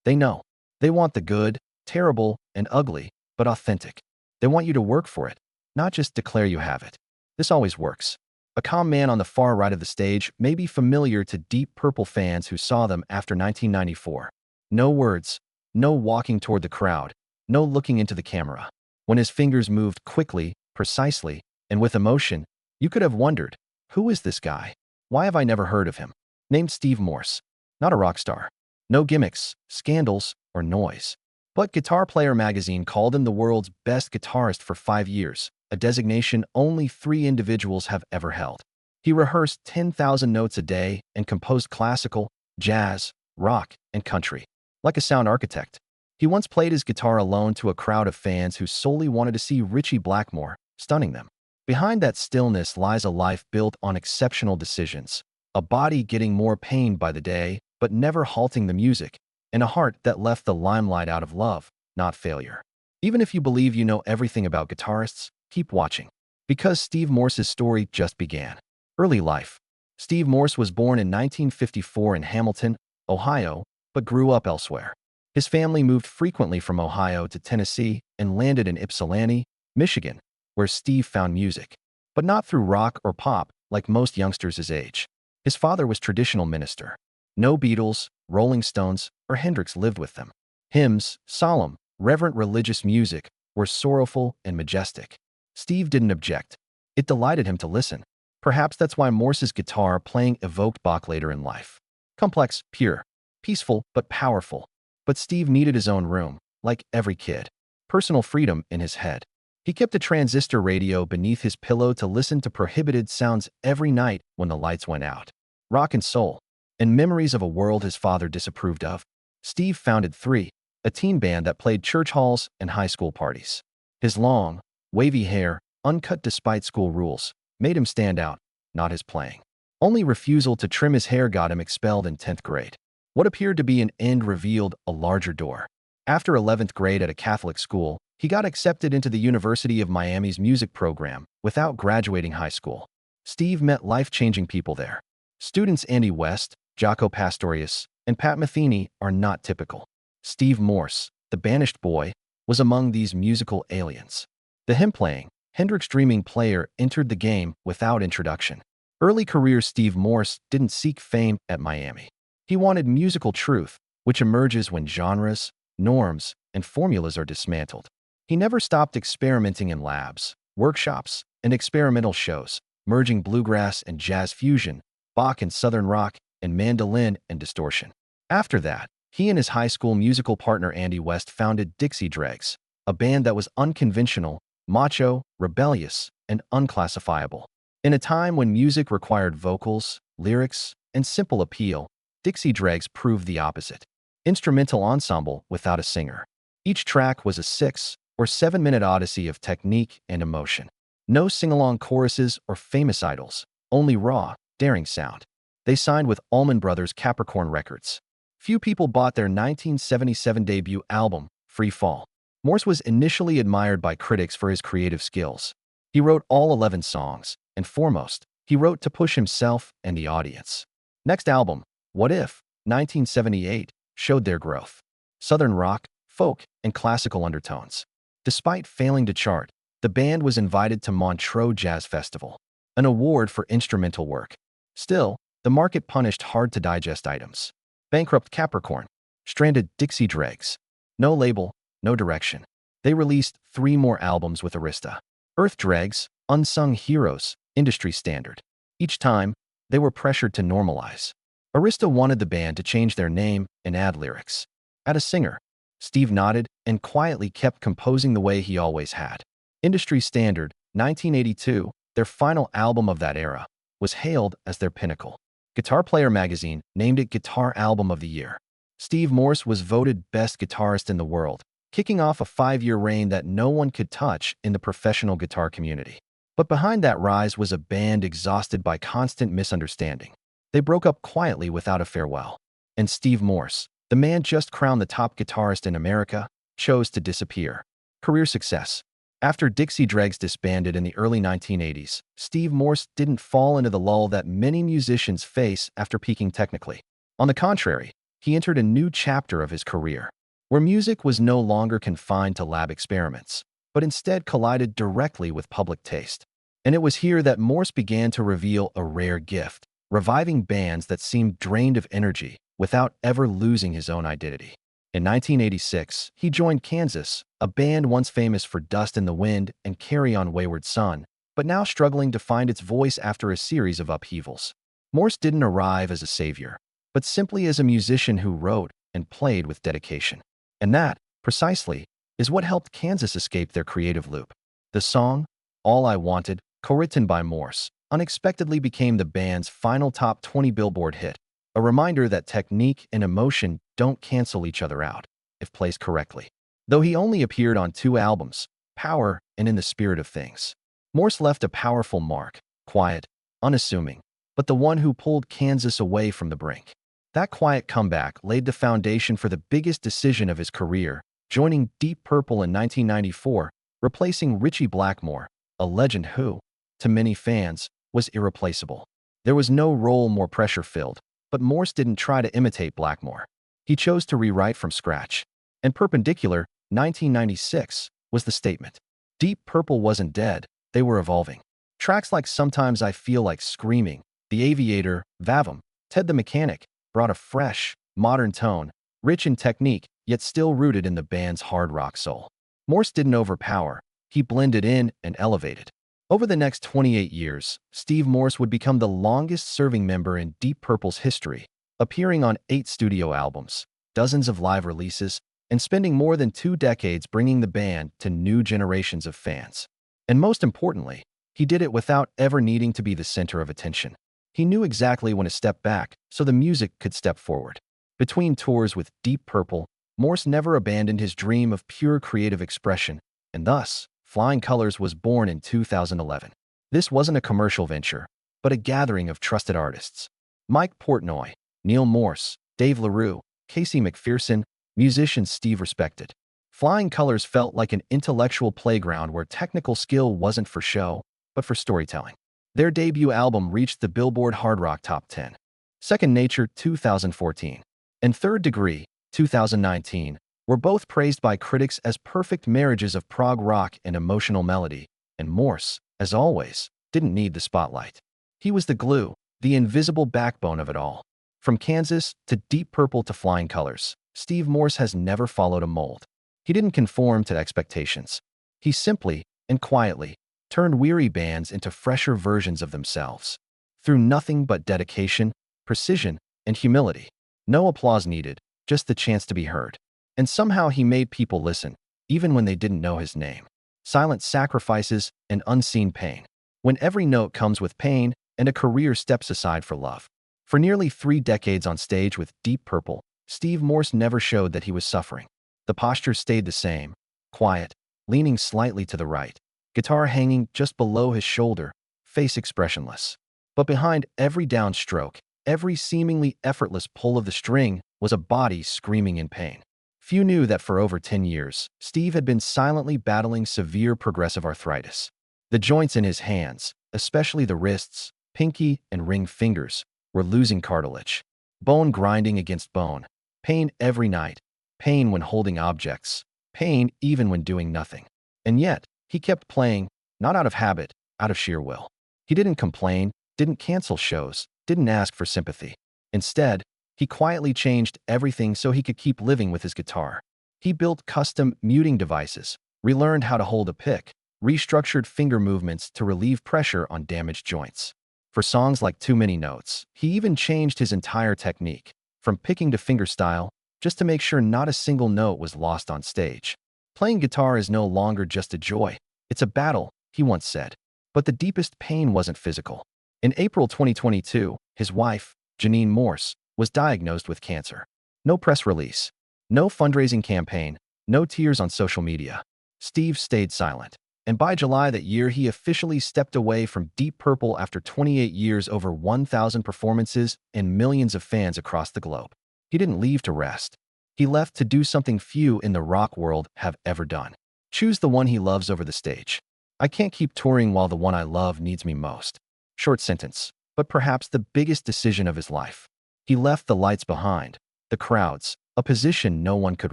They know. They want the good, terrible, and ugly, but authentic. They want you to work for it, not just declare you have it. This always works. A calm man on the far right of the stage may be familiar to Deep Purple fans who saw them after 1994. No words, no walking toward the crowd, no looking into the camera. When his fingers moved quickly, precisely, and with emotion, you could have wondered, who is this guy? Why have I never heard of him? Named Steve Morse. Not a rock star. No gimmicks, scandals, or noise. But Guitar Player magazine called him the world's best guitarist for 5 years, a designation only 3 individuals have ever held. He rehearsed 10,000 notes a day and composed classical, jazz, rock, and country. Like a sound architect, he once played his guitar alone to a crowd of fans who solely wanted to see Ritchie Blackmore, stunning them. Behind that stillness lies a life built on exceptional decisions, a body getting more pain by the day, but never halting the music, and a heart that left the limelight out of love, not failure. Even if you believe you know everything about guitarists, keep watching. Because Steve Morse's story just began. Early life. Steve Morse was born in 1954 in Hamilton, Ohio, but grew up elsewhere. His family moved frequently from Ohio to Tennessee and landed in Ypsilanti, Michigan, where Steve found music. But not through rock or pop, like most youngsters his age. His father was traditional minister. No Beatles, Rolling Stones, or Hendrix lived with them. Hymns, solemn, reverent religious music, were sorrowful and majestic. Steve didn't object. It delighted him to listen. Perhaps that's why Morse's guitar playing evoked Bach later in life. Complex, pure, peaceful, but powerful. But Steve needed his own room, like every kid. Personal freedom in his head. He kept a transistor radio beneath his pillow to listen to prohibited sounds every night when the lights went out. Rock and soul, and memories of a world his father disapproved of. Steve founded 3, a teen band that played church halls and high school parties. His long, wavy hair, uncut despite school rules, made him stand out, not his playing. Only refusal to trim his hair got him expelled in 10th grade. What appeared to be an end revealed a larger door. After 11th grade at a Catholic school, he got accepted into the University of Miami's music program without graduating high school. Steve met life-changing people there. Students Andy West, Jaco Pastorius, and Pat Metheny are not typical. Steve Morse, the banished boy, was among these musical aliens. The hymn-playing, Hendrix-dreaming player entered the game without introduction. Early career Steve Morse didn't seek fame at Miami. He wanted musical truth, which emerges when genres, norms, and formulas are dismantled. He never stopped experimenting in labs, workshops, and experimental shows, merging bluegrass and jazz fusion, Bach and Southern rock, and mandolin and distortion. After that, he and his high school musical partner Andy West founded Dixie Dregs, a band that was unconventional, macho, rebellious, and unclassifiable. In a time when music required vocals, lyrics, and simple appeal, Dixie Dregs proved the opposite. Instrumental ensemble without a singer. Each track was a 6 or 7-minute odyssey of technique and emotion. No sing-along choruses or famous idols, only raw, daring sound. They signed with Allman Brothers Capricorn Records. Few people bought their 1977 debut album, Free Fall. Morse was initially admired by critics for his creative skills. He wrote all 11 songs, and foremost, he wrote to push himself and the audience. Next album, What If, 1978, showed their growth. Southern rock, folk, and classical undertones. Despite failing to chart, the band was invited to Montreux Jazz Festival, an award for instrumental work. Still, the market punished hard-to-digest items. Bankrupt Capricorn, stranded Dixie Dregs. No label, no direction. They released 3 more albums with Arista. Earth Dregs, Unsung Heroes, industry standard. Each time, they were pressured to normalize. Arista wanted the band to change their name and add lyrics. Add a singer. Steve nodded and quietly kept composing the way he always had. Industry standard, 1982, their final album of that era, was hailed as their pinnacle. Guitar Player magazine named it Guitar Album of the Year. Steve Morse was voted best guitarist in the world, kicking off a 5-year reign that no one could touch in the professional guitar community. But behind that rise was a band exhausted by constant misunderstanding. They broke up quietly without a farewell. And Steve Morse, the man just crowned the top guitarist in America, chose to disappear. Career success. After Dixie Dregs disbanded in the early 1980s, Steve Morse didn't fall into the lull that many musicians face after peaking technically. On the contrary, he entered a new chapter of his career, where music was no longer confined to lab experiments, but instead collided directly with public taste. And it was here that Morse began to reveal a rare gift, reviving bands that seemed drained of energy without ever losing his own identity. In 1986, he joined Kansas, a band once famous for Dust in the Wind and Carry On Wayward Son, but now struggling to find its voice after a series of upheavals. Morse didn't arrive as a savior, but simply as a musician who wrote and played with dedication. And that, precisely, is what helped Kansas escape their creative loop. The song, All I Wanted, co-written by Morse, unexpectedly became the band's final top 20 Billboard hit, a reminder that technique and emotion don't cancel each other out, if placed correctly. Though he only appeared on 2 albums, Power and In the Spirit of Things, Morse left a powerful mark, quiet, unassuming, but the one who pulled Kansas away from the brink. That quiet comeback laid the foundation for the biggest decision of his career, joining Deep Purple in 1994, replacing Ritchie Blackmore, a legend who, to many fans, was irreplaceable. There was no role more pressure-filled, but Morse didn't try to imitate Blackmore. He chose to rewrite from scratch. And Perpendicular, 1996, was the statement. Deep Purple wasn't dead, they were evolving. Tracks like Sometimes I Feel Like Screaming, The Aviator, Vavum, Ted the Mechanic, brought a fresh, modern tone, rich in technique, yet still rooted in the band's hard rock soul. Morse didn't overpower, he blended in and elevated. Over the next 28 years, Steve Morse would become the longest-serving member in Deep Purple's history, appearing on 8 studio albums, dozens of live releases, and spending more than 2 decades bringing the band to new generations of fans. And most importantly, he did it without ever needing to be the center of attention. He knew exactly when to step back so the music could step forward. Between tours with Deep Purple, Morse never abandoned his dream of pure creative expression, and thus, Flying Colors was born in 2011. This wasn't a commercial venture, but a gathering of trusted artists. Mike Portnoy, Neil Morse, Dave LaRue, Casey McPherson, musicians Steve respected. Flying Colors felt like an intellectual playground where technical skill wasn't for show, but for storytelling. Their debut album reached the Billboard Hard Rock Top 10. Second Nature, 2014, and Third Degree, 2019, were both praised by critics as perfect marriages of prog rock and emotional melody, and Morse, as always, didn't need the spotlight. He was the glue, the invisible backbone of it all. From Kansas to Deep Purple to Flying Colors, Steve Morse has never followed a mold. He didn't conform to expectations. He simply, and quietly, turned weary bands into fresher versions of themselves. Through nothing but dedication, precision, and humility. No applause needed, just the chance to be heard. And somehow he made people listen, even when they didn't know his name. Silent sacrifices and unseen pain. When every note comes with pain and a career steps aside for love. For nearly 3 decades on stage with Deep Purple, Steve Morse never showed that he was suffering. The posture stayed the same, quiet, leaning slightly to the right, guitar hanging just below his shoulder, face expressionless. But behind every downstroke, every seemingly effortless pull of the string was a body screaming in pain. Few knew that for over 10 years, Steve had been silently battling severe progressive arthritis. The joints in his hands, especially the wrists, pinky, and ring fingers, were losing cartilage. Bone grinding against bone. Pain every night. Pain when holding objects. Pain even when doing nothing. And yet, he kept playing, not out of habit, out of sheer will. He didn't complain, didn't cancel shows, didn't ask for sympathy. Instead, he quietly changed everything so he could keep living with his guitar. He built custom muting devices, relearned how to hold a pick, restructured finger movements to relieve pressure on damaged joints. For songs like Too Many Notes, he even changed his entire technique, from picking to fingerstyle, just to make sure not a single note was lost on stage. Playing guitar is no longer just a joy, it's a battle, he once said. But the deepest pain wasn't physical. In April 2022, his wife, Janine Morse, was diagnosed with cancer. No press release, no fundraising campaign, no tears on social media. Steve stayed silent. And by July that year, he officially stepped away from Deep Purple after 28 years, over 1,000 performances, and millions of fans across the globe. He didn't leave to rest. He left to do something few in the rock world have ever done. Choose the one he loves over the stage. I can't keep touring while the one I love needs me most. Short sentence, but perhaps the biggest decision of his life. He left the lights behind, the crowds, a position no one could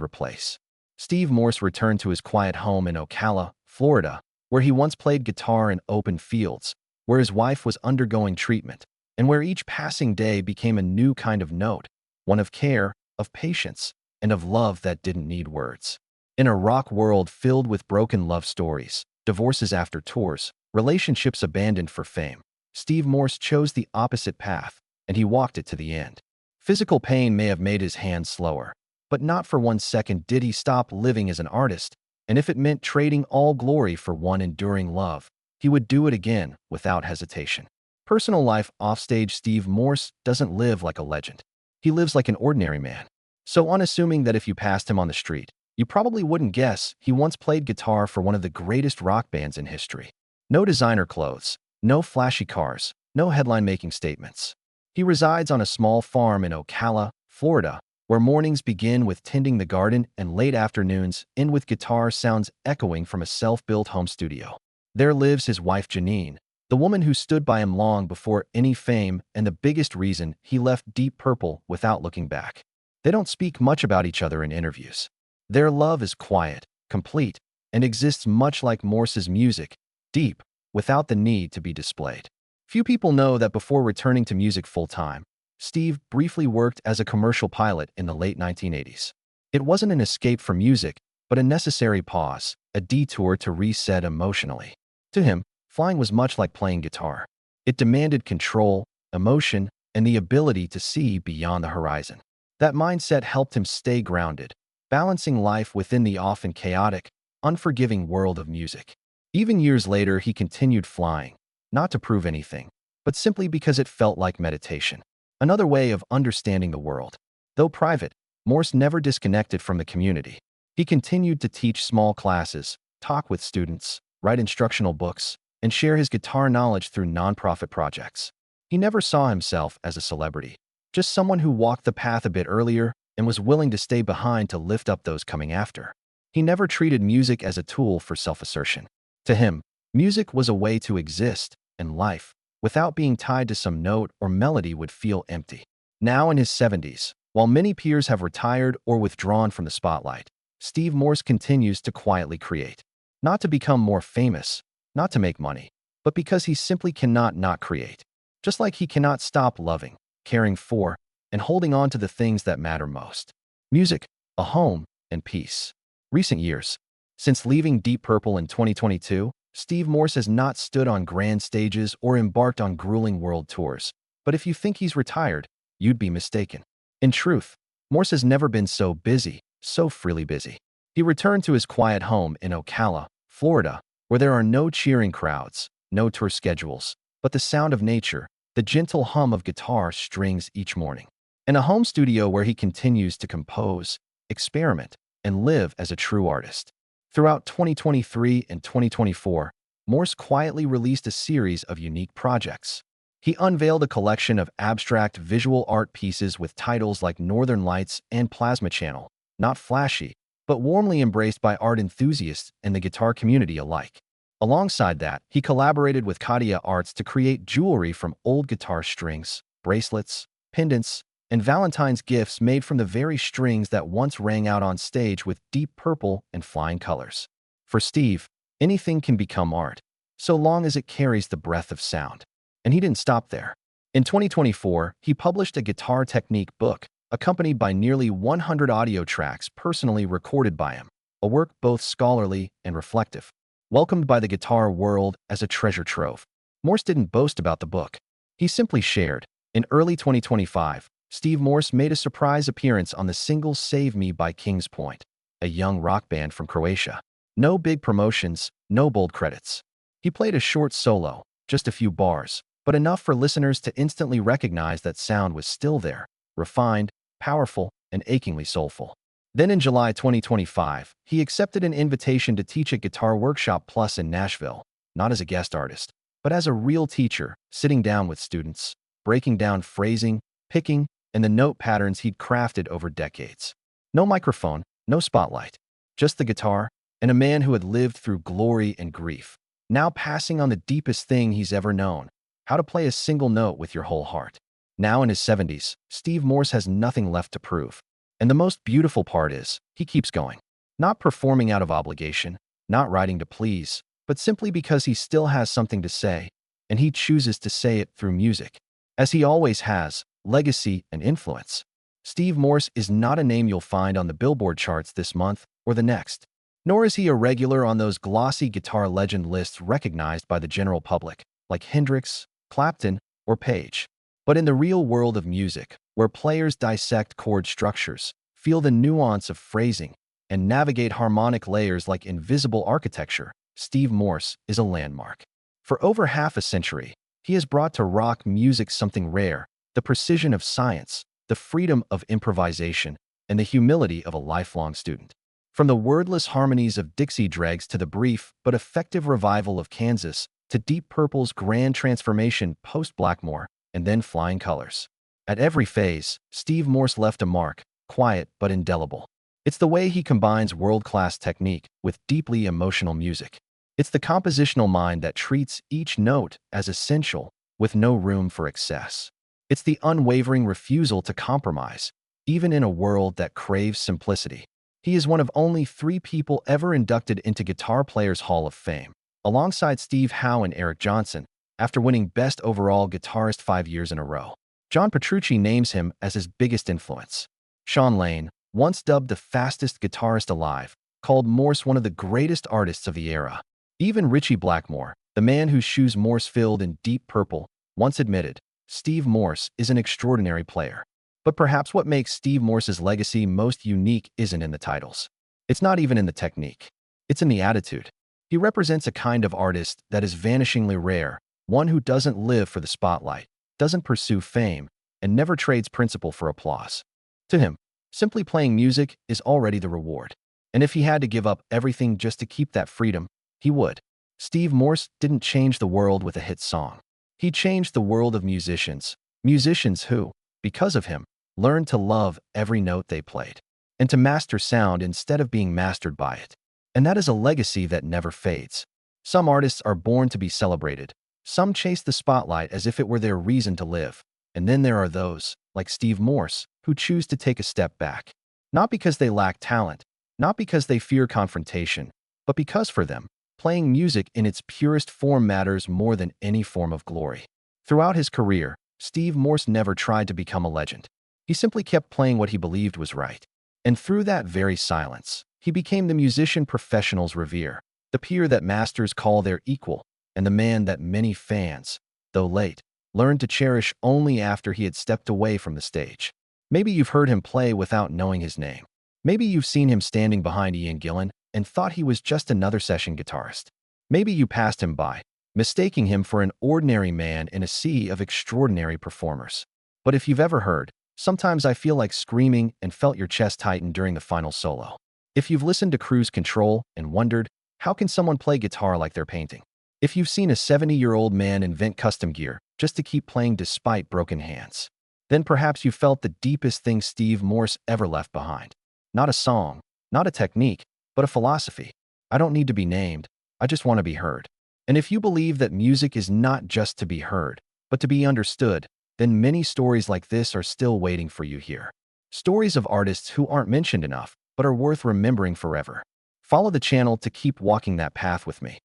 replace. Steve Morse returned to his quiet home in Ocala, Florida, where he once played guitar in open fields, where his wife was undergoing treatment, and where each passing day became a new kind of note, one of care, of patience, and of love that didn't need words. In a rock world filled with broken love stories, divorces after tours, relationships abandoned for fame, Steve Morse chose the opposite path, and he walked it to the end. Physical pain may have made his hands slower, but not for 1 second did he stop living as an artist, and if it meant trading all glory for one enduring love, he would do it again without hesitation. Personal life offstage, Steve Morse doesn't live like a legend. He lives like an ordinary man. So unassuming that if you passed him on the street, you probably wouldn't guess he once played guitar for one of the greatest rock bands in history. No designer clothes, no flashy cars, no headline-making statements. He resides on a small farm in Ocala, Florida, where mornings begin with tending the garden and late afternoons end with guitar sounds echoing from a self-built home studio. There lives his wife Janine, the woman who stood by him long before any fame and the biggest reason he left Deep Purple without looking back. They don't speak much about each other in interviews. Their love is quiet, complete, and exists much like Morse's music, deep, without the need to be displayed. Few people know that before returning to music full-time, Steve briefly worked as a commercial pilot in the late 1980s. It wasn't an escape from music, but a necessary pause, a detour to reset emotionally. To him, flying was much like playing guitar. It demanded control, emotion, and the ability to see beyond the horizon. That mindset helped him stay grounded, balancing life within the often chaotic, unforgiving world of music. Even years later, he continued flying, not to prove anything, but simply because it felt like meditation. Another way of understanding the world. Though private, Morse never disconnected from the community. He continued to teach small classes, talk with students, write instructional books, and share his guitar knowledge through nonprofit projects. He never saw himself as a celebrity, just someone who walked the path a bit earlier and was willing to stay behind to lift up those coming after. He never treated music as a tool for self-assertion. To him, music was a way to exist, and life, without being tied to some note or melody, would feel empty. Now in his 70s, while many peers have retired or withdrawn from the spotlight, Steve Morse continues to quietly create. Not to become more famous, not to make money, but because he simply cannot not create. Just like he cannot stop loving, caring for, and holding on to the things that matter most. Music, a home, and peace. Recent years. Since leaving Deep Purple in 2022, Steve Morse has not stood on grand stages or embarked on grueling world tours. But if you think he's retired, you'd be mistaken. In truth, Morse has never been so busy, so freely busy. He returned to his quiet home in Ocala, Florida, where there are no cheering crowds, no tour schedules, but the sound of nature, the gentle hum of guitar strings each morning. And a home studio where he continues to compose, experiment, and live as a true artist. Throughout 2023 and 2024, Morse quietly released a series of unique projects. He unveiled a collection of abstract visual art pieces with titles like Northern Lights and Plasma Channel, not flashy, but warmly embraced by art enthusiasts and the guitar community alike. Alongside that, he collaborated with Katia Arts to create jewelry from old guitar strings, bracelets, pendants, and Valentine's gifts made from the very strings that once rang out on stage with Deep Purple and flying colors. For Steve, anything can become art, so long as it carries the breath of sound. And he didn't stop there. In 2024, he published a guitar technique book, accompanied by nearly 100 audio tracks personally recorded by him, a work both scholarly and reflective. Welcomed by the guitar world as a treasure trove, Morse didn't boast about the book. He simply shared. In early 2025, Steve Morse made a surprise appearance on the single Save Me by Kings Point, a young rock band from Croatia. No big promotions, no bold credits. He played a short solo, just a few bars, but enough for listeners to instantly recognize that sound was still there, refined, powerful, and achingly soulful. Then in July 2025, he accepted an invitation to teach at Guitar Workshop Plus in Nashville, not as a guest artist, but as a real teacher, sitting down with students, breaking down phrasing, picking, and the note patterns he'd crafted over decades. No microphone, no spotlight, just the guitar, and a man who had lived through glory and grief, now passing on the deepest thing he's ever known, how to play a single note with your whole heart. Now in his 70s, Steve Morse has nothing left to prove. And the most beautiful part is, he keeps going. Not performing out of obligation, not writing to please, but simply because he still has something to say, and he chooses to say it through music. As he always has, legacy and influence. Steve Morse is not a name you'll find on the Billboard charts this month or the next. Nor is he a regular on those glossy guitar legend lists recognized by the general public, like Hendrix, Clapton, or Page. But in the real world of music, where players dissect chord structures, feel the nuance of phrasing, and navigate harmonic layers like invisible architecture, Steve Morse is a landmark. For over half a century, he has brought to rock music something rare: the precision of science, the freedom of improvisation, and the humility of a lifelong student. From the wordless harmonies of Dixie Dregs to the brief but effective revival of Kansas, to Deep Purple's grand transformation post-Blackmore, and then Flying Colors. At every phase, Steve Morse left a mark, quiet but indelible. It's the way he combines world-class technique with deeply emotional music. It's the compositional mind that treats each note as essential, with no room for excess. It's the unwavering refusal to compromise, even in a world that craves simplicity. He is one of only 3 people ever inducted into Guitar Players Hall of Fame, alongside Steve Howe and Eric Johnson, after winning Best Overall Guitarist 5 years in a row. John Petrucci names him as his biggest influence. Sean Lane, once dubbed the fastest guitarist alive, called Morse one of the greatest artists of the era. Even Ritchie Blackmore, the man whose shoes Morse filled in Deep Purple, once admitted, Steve Morse is an extraordinary player. But perhaps what makes Steve Morse's legacy most unique isn't in the titles. It's not even in the technique. It's in the attitude. He represents a kind of artist that is vanishingly rare, one who doesn't live for the spotlight, doesn't pursue fame, and never trades principle for applause. To him, simply playing music is already the reward. And if he had to give up everything just to keep that freedom, he would. Steve Morse didn't change the world with a hit song. He changed the world of musicians, musicians who, because of him, learned to love every note they played, and to master sound instead of being mastered by it. And that is a legacy that never fades. Some artists are born to be celebrated. Some chase the spotlight as if it were their reason to live. And then there are those, like Steve Morse, who choose to take a step back. Not because they lack talent, not because they fear confrontation, but because for them, playing music in its purest form matters more than any form of glory. Throughout his career, Steve Morse never tried to become a legend. He simply kept playing what he believed was right. And through that very silence, he became the musician professionals revere, the peer that masters call their equal, and the man that many fans, though late, learned to cherish only after he had stepped away from the stage. Maybe you've heard him play without knowing his name. Maybe you've seen him standing behind Ian Gillan and thought he was just another session guitarist. Maybe you passed him by, mistaking him for an ordinary man in a sea of extraordinary performers. But if you've ever heard, "Sometimes I feel like screaming," and felt your chest tighten during the final solo. If you've listened to Cruise Control and wondered, how can someone play guitar like they're painting? If you've seen a 70-year-old man invent custom gear just to keep playing despite broken hands, then perhaps you felt the deepest thing Steve Morse ever left behind. Not a song, not a technique, but a philosophy. I don't need to be named, I just want to be heard. And if you believe that music is not just to be heard, but to be understood, then many stories like this are still waiting for you here. Stories of artists who aren't mentioned enough, but are worth remembering forever. Follow the channel to keep walking that path with me.